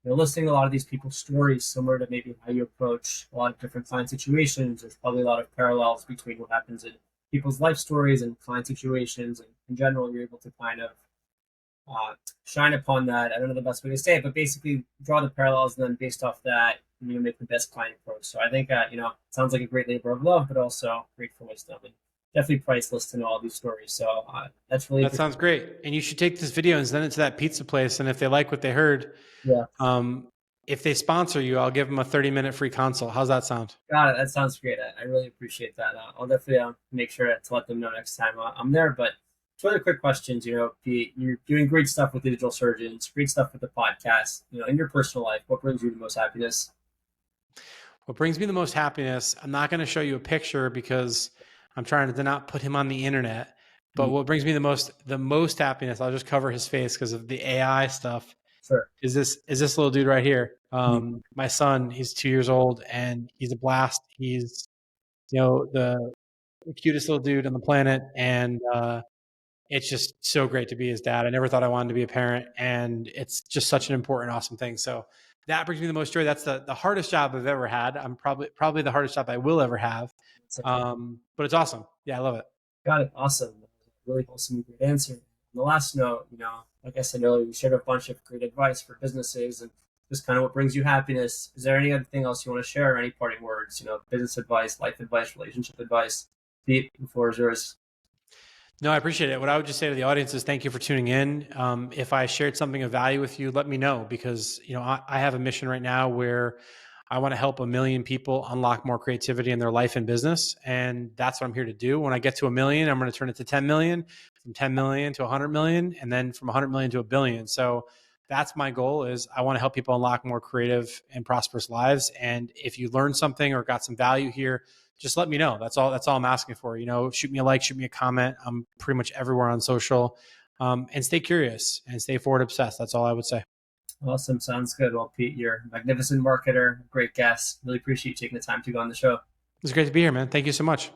listening to a lot of these people's stories, similar to maybe how you approach a lot of different client situations, there's probably a lot of parallels between what happens in people's life stories and client situations. And in general, you're able to kind of shine upon that. I don't know the best way to say it, but basically draw the parallels, and then based off that, make the best client approach. So I think it sounds like a great labor of love, but also great for wisdom, and definitely priceless to know all these stories. So that's really that sounds great. And you should take this video and send it to that pizza place. And if they like what they heard, yeah. If they sponsor you, I'll give them a 30-minute free consult. How's that sound? Got it. That sounds great. I really appreciate that. I'll definitely make sure to let them know next time I'm there. But two other quick questions. Pete, you're doing great stuff with Digital Surgeons, great stuff with the podcast. In your personal life, what brings you the most happiness? What brings me the most happiness, I'm not going to show you a picture because I'm trying to not put him on the internet. But what brings me the most happiness, I'll just cover his face because of the AI stuff. Sure. Is this little dude right here. My son, he's 2 years old and he's a blast. He's, the cutest little dude on the planet. And it's just so great to be his dad. I never thought I wanted to be a parent, and it's just such an important, awesome thing. So that brings me the most joy. That's the hardest job I've ever had. I'm probably the hardest job I will ever have. But it's awesome. Yeah, I love it. Got it. Awesome. Really wholesome, great answer. On the last note, like I said earlier, you shared a bunch of great advice for businesses and just kind of what brings you happiness. Is there any other thing else you want to share, or any parting words? Business advice, life advice, relationship advice? Pete, the floor is yours. No, I appreciate it. What I would just say to the audience is thank you for tuning in. If I shared something of value with you, let me know, because I have a mission right now where I want to help 1 million people unlock more creativity in their life and business. And that's what I'm here to do. When I get to 1 million, I'm going to turn it to 10 million, from 10 million to 100 million, and then from 100 million to 1 billion. So that's my goal. Is I want to help people unlock more creative and prosperous lives. And if you learned something or got some value here, just let me know. That's all I'm asking for. Shoot me a like, shoot me a comment. I'm pretty much everywhere on social. And stay curious and stay forward obsessed. That's all I would say. Awesome. Sounds good. Well, Pete, you're a magnificent marketer, great guest. Really appreciate you taking the time to go on the show. It's great to be here, man. Thank you so much.